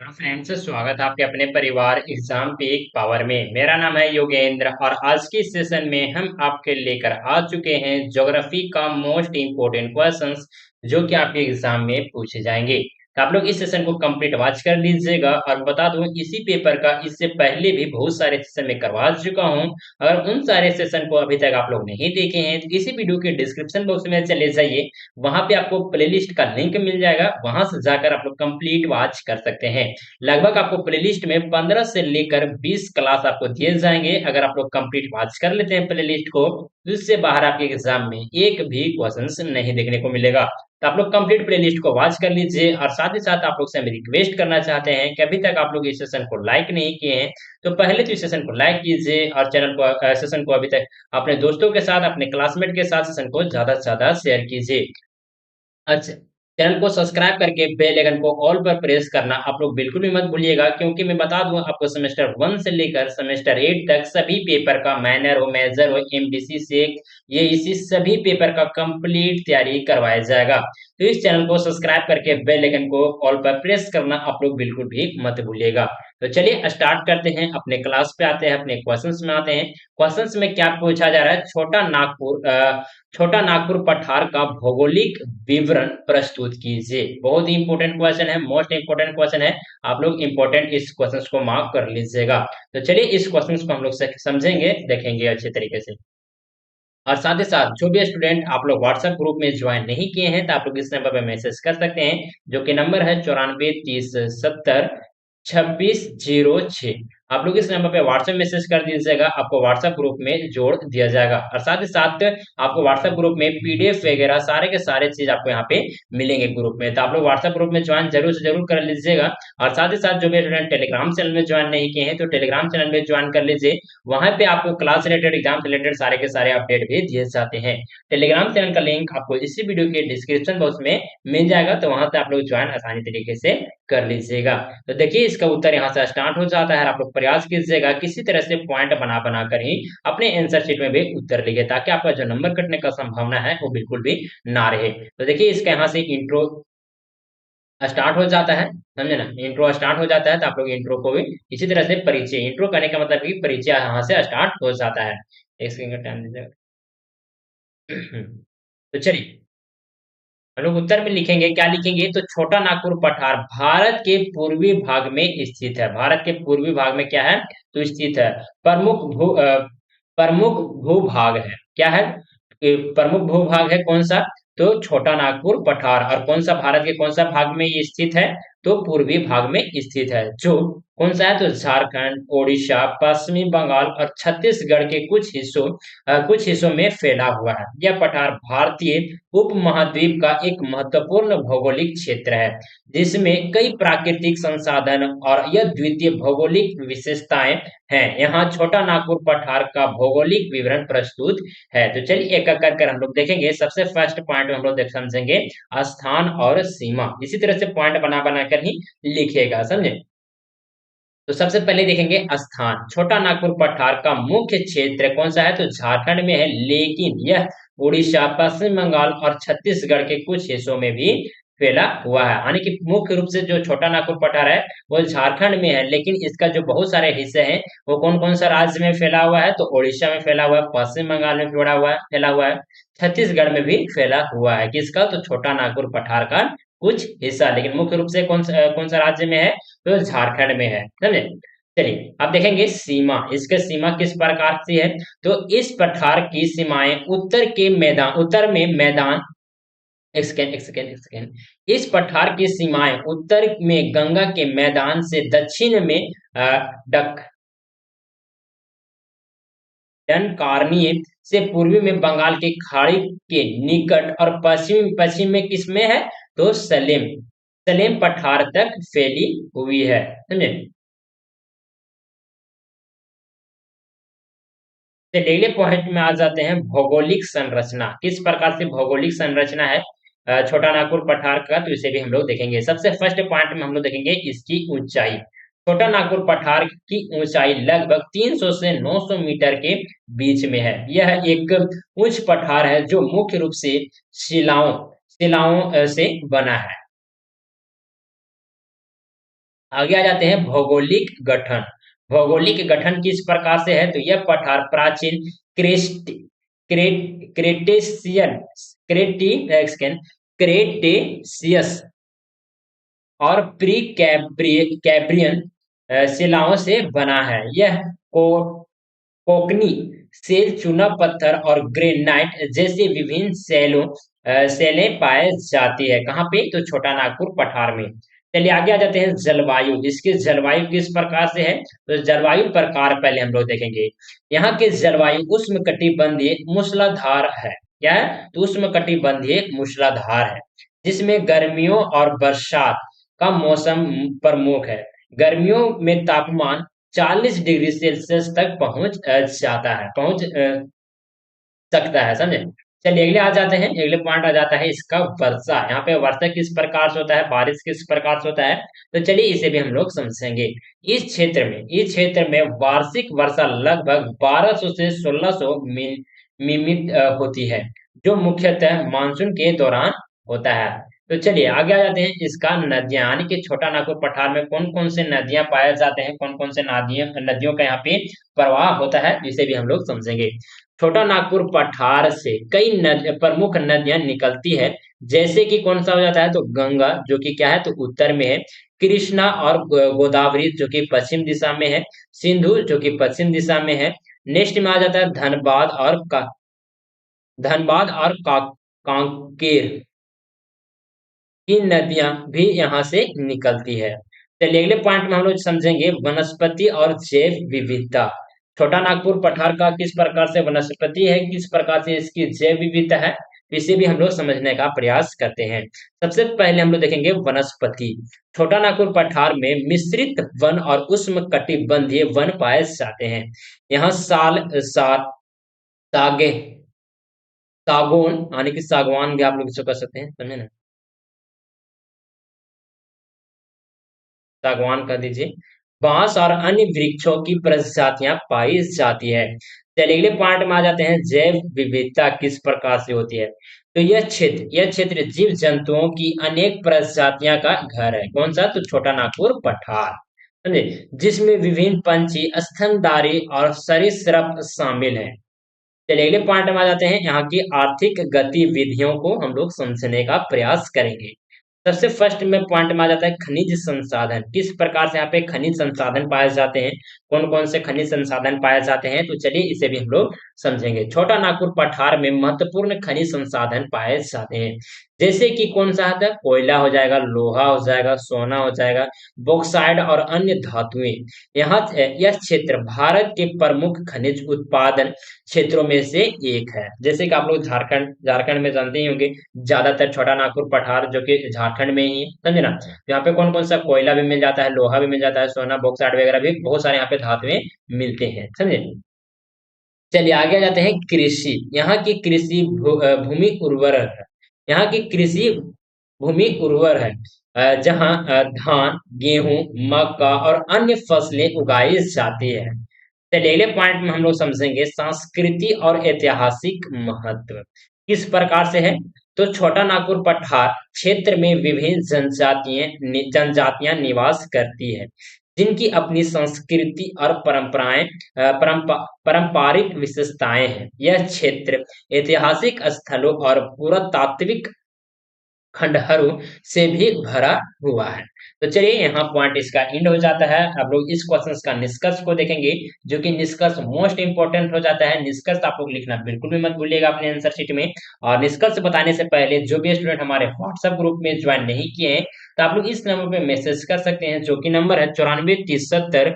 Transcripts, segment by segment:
Hello friends, स्वागत है आपके अपने परिवार एग्जाम पीक पावर में। मेरा नाम है योगेंद्र और आज की सेशन में हम आपके लेकर आ चुके हैं ज्योग्राफी का मोस्ट इंपोर्टेंट क्वेश्चंस जो कि आपके एग्जाम में पूछे जाएंगे। तो आप लोग इस सेशन को कंप्लीट वॉच कर लीजिएगा। और बता दूं, इसी पेपर का इससे पहले भी बहुत सारे सेशन में करवा चुका हूं। अगर उन सारे सेशन को अभी तक आप लोग नहीं देखे हैं तो इसी वीडियो के डिस्क्रिप्शन बॉक्स में चले जाइए। वहां पे आपको प्लेलिस्ट का लिंक मिल जाएगा, वहां से जाकर आप लोग कंप्लीट वॉच कर सकते हैं। लगभग आपको प्लेलिस्ट में 15 से लेकर 20 क्लास आपको दिए जाएंगे। अगर आप लोग कंप्लीट वॉच कर लेते हैं प्लेलिस्ट को तो इससे बाहर आपके एग्जाम में एक भी क्वेश्चन नहीं देखने को मिलेगा। तो आप लोग कंप्लीट प्लेलिस्ट को वॉच कर लीजिए। और साथ ही साथ आप लोग से हम रिक्वेस्ट करना चाहते हैं कि अभी तक आप लोग इस सेशन को लाइक नहीं किए हैं तो पहले तो इस सेशन को लाइक कीजिए और चैनल को सेशन को अभी तक अपने दोस्तों के साथ, अपने क्लासमेट के साथ सेशन को ज्यादा से ज्यादा शेयर कीजिए। अच्छा, चैनल को सब्सक्राइब करके बेल आइकन को ऑल पर प्रेस करना आप लोग बिल्कुल भी मत भूलिएगा, क्योंकि मैं बता दूं आपको सेमेस्टर 1 से लेकर सेमेस्टर 8 तक सभी पेपर का माइनर हो, मेजर हो, एमडीसी से ये इसी सभी पेपर का कंप्लीट तैयारी करवाया जाएगा। तो इस चैनल को सब्सक्राइब करके बेल आइकन को ऑल पर प्रेस करना आप लोग बिल्कुल भी मत भूलिएगा। तो चलिए स्टार्ट करते हैं, अपने क्लास पे आते हैं, अपने क्वेश्चंस में आते हैं। क्वेश्चंस में क्या पूछा जा रहा है? छोटा नागपुर पठार का भौगोलिक विवरण प्रस्तुत कीजिए। बहुत ही इंपॉर्टेंट क्वेश्चन है, मोस्ट इंपोर्टेंट क्वेश्चन है। आप लोग इंपॉर्टेंट इस क्वेश्चन को मार्क कर लीजिएगा। तो चलिए इस क्वेश्चन को हम लोग समझेंगे, देखेंगे अच्छे तरीके से। और साथ ही साथ जो भी स्टूडेंट आप लोग व्हाट्सएप ग्रुप में ज्वाइन नहीं किए हैं तो आप लोग इस नंबर पर मैसेज कर सकते हैं, जो कि नंबर है 94 30 70 2606। आप लोग इस नंबर पे व्हाट्सएप मैसेज कर दीजिएगा, आपको व्हाट्सएप ग्रुप में जोड़ दिया जाएगा। और साथ ही साथ आपको व्हाट्सएप ग्रुप में पीडीएफ वगैरह सारे के सारे चीज आपको यहाँ पे मिलेंगे ग्रुप में। तो आप लोग व्हाट्सएप ग्रुप में ज्वाइन जरूर से जरूर कर लीजिएगा। और साथ ही साथ जो भी स्टूडेंट टेलीग्राम चैनल में ज्वाइन नहीं किए हैं तो टेलीग्राम चैनल में ज्वाइन कर लीजिए। वहां पे आपको क्लास रिलेटेड, एग्जाम रिलेटेड सारे के सारे अपडेट भी दिए जाते हैं। टेलीग्राम चैनल का लिंक आपको इसी वीडियो के डिस्क्रिप्शन बॉक्स में मिल जाएगा, तो वहां से आप लोग ज्वाइन आसानी तरीके से कर लीजिएगा। तो देखिए इसका उत्तर यहाँ से स्टार्ट हो जाता है। आप लोग प्रयास कीजिएगा किसी तरह से पॉइंट बना बना कर ही अपने आंसर शीट में भी उत्तर लिखिए, ताकि आपका जो नंबर कटने का संभावना है वो बिल्कुल भी ना रहे। तो देखिए इसका यहाँ से इंट्रो स्टार्ट हो जाता है, समझे ना? इंट्रो स्टार्ट हो जाता है तो आप लोग इंट्रो को भी इसी तरह से परिचय, इंट्रो करने का मतलब कि परिचय यहाँ से स्टार्ट हो जाता है। एक सेकंड का टाइम दीजिएगा। तो चलिए हम लोग उत्तर में लिखेंगे, क्या लिखेंगे? तो छोटा नागपुर पठार भारत के पूर्वी भाग में स्थित है। भारत के पूर्वी भाग में क्या है? तो स्थित है। प्रमुख भूभाग है, क्या है? प्रमुख भूभाग है कौन सा? तो छोटा नागपुर पठार। और कौन सा भारत के कौन सा भाग में ये स्थित है? तो पूर्वी भाग में स्थित है। जो कौन सा है? तो झारखंड, ओडिशा, पश्चिमी बंगाल और छत्तीसगढ़ के कुछ हिस्सों में फैला हुआ है। यह पठार भारतीय उपमहाद्वीप का एक महत्वपूर्ण भौगोलिक क्षेत्र है, जिसमें कई प्राकृतिक संसाधन और यह द्वितीय भौगोलिक विशेषताएं हैं। यहाँ छोटा नागपुर पठार का भौगोलिक विवरण प्रस्तुत है। तो चलिए एक एक कर हम लोग देखेंगे। सबसे फर्स्ट पॉइंट में हम लोग समझेंगे स्थान और सीमा। इसी तरह से पॉइंट बना बना कर ही लिखिएगा, समझे? तो सबसे पहले देखेंगे स्थान। छोटा नागपुर पठार का मुख्य क्षेत्र कौन सा है? तो झारखंड में है, लेकिन यह उड़ीसा, पश्चिम बंगाल और छत्तीसगढ़ के कुछ हिस्सों में भी फैला हुआ है। यानी कि मुख्य रूप से जो छोटा नागपुर पठार है वो झारखंड में है, लेकिन इसका जो बहुत सारे हिस्से हैं वो कौन कौन सा राज्य में फैला हुआ है? तो उड़ीसा में फैला हुआ है, पश्चिम बंगाल में फैला हुआ है, छत्तीसगढ़ में भी फैला हुआ है। किसका? तो छोटा नागपुर पठार का कुछ हिस्सा, लेकिन मुख्य रूप से कौन सा राज्य में है? तो झारखंड में है, समझे? चलिए अब देखेंगे सीमा। इसके सीमा किस प्रकार से है? तो इस पठार की सीमाएं उत्तर में मैदान, एक सेकेंड। इस पठार की सीमाएं उत्तर में गंगा के मैदान से, दक्षिण में दक्षिण से, पूर्वी में बंगाल की खाड़ी के निकट और पश्चिम में किसमें है? तो सलेम पठार तक फैली हुई है, समझे? अगले पॉइंट में आ जाते हैं भौगोलिक संरचना। किस प्रकार से भौगोलिक संरचना है छोटा नागपुर पठार का, तो इसे भी हम लोग देखेंगे। सबसे फर्स्ट पॉइंट में हम लोग देखेंगे इसकी ऊंचाई। छोटा नागपुर पठार की ऊंचाई लगभग 300 से 900 मीटर के बीच में है। यह एक उच्च पठार है जो मुख्य रूप से शिलाओं शिलाओं से बना है। आगे आ जाते हैं भौगोलिक गठन। भौगोलिक गठन किस प्रकार से है, तो यह पठार प्राचीन क्रेस्ट क्रेटेशियन क्रेटेशियस और प्री कैब्रियन शिलाओं से बना है। यह को कोकनी सेल, चूना पत्थर और ग्रेनाइट जैसे विभिन्न सेलें पाए जाती है। कहाँ पे, तो छोटा नागपुर पठार में। चलिए आगे आ जाते हैं जलवायु। इसकी जलवायु किस प्रकार से है, तो जलवायु प्रकार पहले हम लोग देखेंगे। यहाँ की जलवायु उष्णकटिबंधीय मूसलाधार है। क्या है, तो उष्णकटिबंधीय मूसलाधार है, जिसमें गर्मियों और बरसात का मौसम प्रमुख है। गर्मियों में तापमान 40 डिग्री सेल्सियस तक पहुंच सकता है, समझे। चलिए अगले आ जाते हैं, अगले पॉइंट आ जाता है इसका वर्षा। यहाँ पे वर्षा किस प्रकार से होता है, बारिश किस प्रकार से होता है, तो चलिए इसे भी हम लोग समझेंगे। इस क्षेत्र में वार्षिक वर्षा लगभग 1200 से 1600 मिमी होती है, जो मुख्यतः मानसून के दौरान होता है। तो चलिए आगे आ जाते हैं इसका नदियां, यानी कि छोटा नागपुर पठार में कौन कौन से नदियां पाए जाते हैं, कौन कौन से नदियों का यहाँ पे प्रवाह होता है, इसे भी हम लोग समझेंगे। छोटा नागपुर पठार से कई प्रमुख नदियां निकलती है। जैसे कि कौन सा हो जाता है, तो गंगा, जो कि क्या है, तो उत्तर में है। कृष्णा और गोदावरी, जो कि पश्चिम दिशा में है। सिंधु, जो कि पश्चिम दिशा में है। नेक्स्ट में आ जाता है कांकेर की नदियां भी यहाँ से निकलती है। चलिए अगले पॉइंट में हम लोग समझेंगे वनस्पति और जैव विविधता। छोटा नागपुर पठार का किस प्रकार से वनस्पति है, किस प्रकार से इसकी जैव विविधता है, इसे भी हम लोग समझने का प्रयास करते हैं। सबसे पहले हम लोग देखेंगे वनस्पति। छोटा नागपुर पठार में मिश्रित वन और उष्णकटिबंधीय वन पाए जाते हैं। यहाँ सागे सागौन, यानी कि सागवान भी आप लोग इसको कह सकते हैं, समझे ना, सागवान कर दीजिए। बांस और अन्य वृक्षों की प्रजातियां पाई जाती है। चलिए अगले पॉइंट में आ जाते हैं जैव विविधता किस प्रकार से होती है। तो यह क्षेत्र जीव जंतुओं की अनेक प्रजातियां का घर है। कौन सा, तो छोटा नागपुर पठार, समझे, जिसमें विभिन्न पंछी, स्तनधारी और सरीसृप शामिल हैं। चलिए अगले पॉइंट में आ जाते हैं, यहाँ की आर्थिक गतिविधियों को हम लोग समझने का प्रयास करेंगे। सबसे फर्स्ट में पॉइंट में आ जाता है खनिज संसाधन। किस प्रकार से यहाँ पे खनिज संसाधन पाए जाते हैं, कौन कौन से खनिज संसाधन पाए जाते हैं, तो चलिए इसे भी हम लोग समझेंगे। छोटा नागपुर पठार में महत्वपूर्ण खनिज संसाधन पाए जाते हैं। जैसे कि कौन सा आता है, कोयला हो जाएगा, लोहा हो जाएगा, सोना हो जाएगा, बॉक्साइड और अन्य धातुएं। यह क्षेत्र भारत के प्रमुख खनिज उत्पादन क्षेत्रों में से एक है। जैसे कि आप लोग झारखंड झारखंड में जानते ही होंगे, ज्यादातर छोटा नागपुर पठार जो कि झारखंड में ही है, समझे ना। तो यहाँ पे कौन कौन सा कोयला भी मिल जाता है, लोहा भी मिल जाता है, सोना बॉक्साइड वगैरह भी बहुत सारे यहाँ पे धातुएं मिलते हैं, समझे। चलिए आगे आ जाते हैं कृषि। यहाँ की कृषि भूमि उर्वर है। यहाँ की कृषि भूमि उर्वर है, जहाँ धान, गेहूं, मक्का और अन्य फसलें उगाई जाती है। चलिए अगले पॉइंट में हम लोग समझेंगे संस्कृति और ऐतिहासिक महत्व किस प्रकार से है। तो छोटा नागपुर पठार क्षेत्र में विभिन्न जनजातियां निवास करती है, जिनकी अपनी संस्कृति और पारंपरिक विशेषताएं हैं। यह क्षेत्र ऐतिहासिक स्थलों और पुरातात्विक खंडहरों से भी भरा हुआ है। तो चलिए यहाँ पॉइंट इसका एंड हो जाता है। अब लोग इस क्वेश्चन का निष्कर्ष को देखेंगे, जो कि निष्कर्ष मोस्ट इंपोर्टेंट हो जाता है। निष्कर्ष आप लोग लिखना बिल्कुल भी मत भूलिएगा अपने आंसर शीट में। और निष्कर्ष बताने से पहले जो भी स्टूडेंट हमारे व्हाट्सएप ग्रुप में ज्वाइन नहीं किए हैं, तो आप लोग इस नंबर पे मैसेज कर सकते हैं, जो कि नंबर है 94 30 70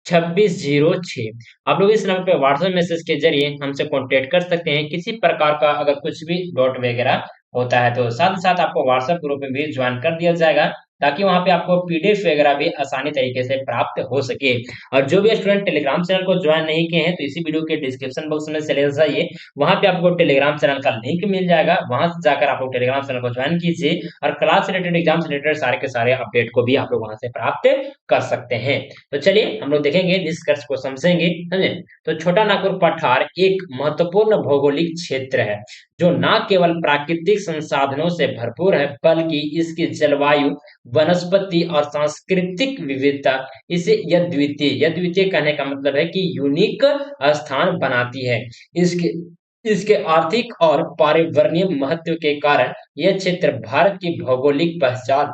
2606। आप लोग इस नंबर पे व्हाट्सएप मैसेज के जरिए हमसे कांटेक्ट कर सकते हैं, किसी प्रकार का अगर कुछ भी डाउट वगैरह होता है तो। साथ ही साथ आपको व्हाट्सएप ग्रुप में भी ज्वाइन कर दिया जाएगा, ताकि वहां पे आपको पीडीएफ वगैरह भी आसानी तरीके से प्राप्त हो सके। और जो भी स्टूडेंट टेलीग्राम चैनल को ज्वाइन नहीं किए हैं, तो इसी वीडियो के डिस्क्रिप्शन बॉक्स में चले जाइए, वहां पे आपको टेलीग्राम चैनल का लिंक मिल जाएगा। वहां से जाकर आप लोग टेलीग्राम चैनल को ज्वाइन कीजिए, और क्लास से रिलेटेड, एग्जाम से रिलेटेड सारे के सारे अपडेट को भी आप लोग वहां से प्राप्त कर सकते हैं। तो चलिए हम लोग देखेंगे, निष्कर्ष को समझेंगे, समझे। तो छोटा नागपुर पठार एक महत्वपूर्ण भौगोलिक क्षेत्र है, जो न केवल प्राकृतिक संसाधनों से भरपूर है, बल्कि इसकी जलवायु वनस्पति और सांस्कृतिक विविधता इसे यद्वितीय कहने का मतलब है कि यूनिक स्थान बनाती है। इसके इसके आर्थिक और पर्यावरणीय महत्व के कारण यह क्षेत्र भारत की भौगोलिक पहचान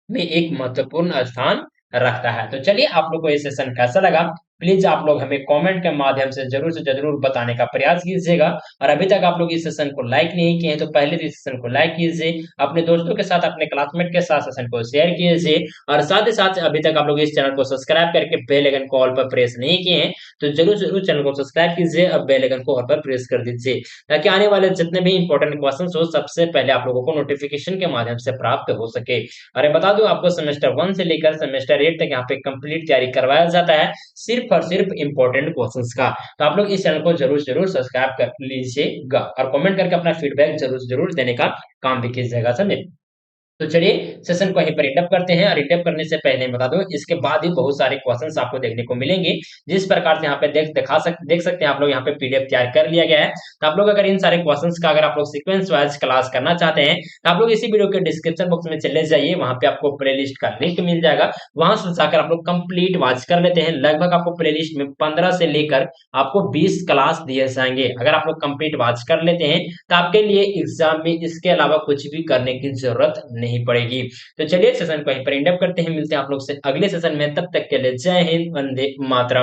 में एक महत्वपूर्ण स्थान रखता है। तो चलिए, आप लोग को ये सेशन कैसा लगा? प्लीज आप लोग हमें कमेंट के माध्यम से जरूर बताने का प्रयास कीजिएगा। और अभी तक आप लोग इस सेशन को लाइक नहीं किए हैं तो पहले तो इस सेशन को लाइक कीजिए, अपने दोस्तों के साथ, अपने क्लासमेट के साथ सेशन को शेयर कीजिए, और साथ ही साथ अभी तक आप लोग इस चैनल को सब्सक्राइब करके बेल आइकन को ऑल पर प्रेस नहीं किए हैं तो जरूर चैनल को सब्सक्राइब कीजिए और बेल आइकन को ऑल पर प्रेस कर दीजिए, ताकि आने वाले जितने भी इंपॉर्टेंट क्वेश्चन हो सबसे पहले आप लोगों को नोटिफिकेशन के माध्यम से प्राप्त हो सके। अरे बता दूं आपको, सेमेस्टर 1 से लेकर सेमेस्टर 8 तक यहाँ पे कंप्लीट तैयारी करवाया जाता है, सिर्फ और सिर्फ इंपॉर्टेंट क्वेश्चंस का। तो आप लोग इस चैनल को जरूर सब्सक्राइब कर लीजिएगा और कमेंट करके अपना फीडबैक जरूर देने का काम भी कीजिएगा, समझे? तो चलिए, सेशन को यहीं पर इंडअप करते हैं। और इंडअप करने से पहले बता दूं, इसके बाद ही बहुत सारे क्वेश्चंस आपको देखने को मिलेंगे, जिस प्रकार से यहाँ पे देख सकते हैं आप लोग, यहाँ पे पीडीएफ तैयार कर लिया गया है। तो आप लोग अगर इन सारे क्वेश्चंस का अगर आप लोग सीक्वेंस वाइज क्लास करना चाहते हैं तो आप लोग इसी वीडियो के डिस्क्रिप्शन बॉक्स में चले जाइए, वहां पे आपको प्ले का लिंक मिल जाएगा, वहां से जाकर आप लोग कंप्लीट वॉच कर लेते हैं। लगभग आपको प्ले में 15 से लेकर आपको 20 क्लास दिए जाएंगे। अगर आप लोग कंप्लीट वॉच कर लेते हैं तो आपके लिए एग्जाम में इसके अलावा कुछ भी करने की जरूरत नहीं पड़ेगी। तो चलिए, सेशन को यहीं पर एंड अप करते हैं, मिलते हैं आप लोग से अगले सेशन में, तब तक के लिए जय हिंद, वंदे मातरम।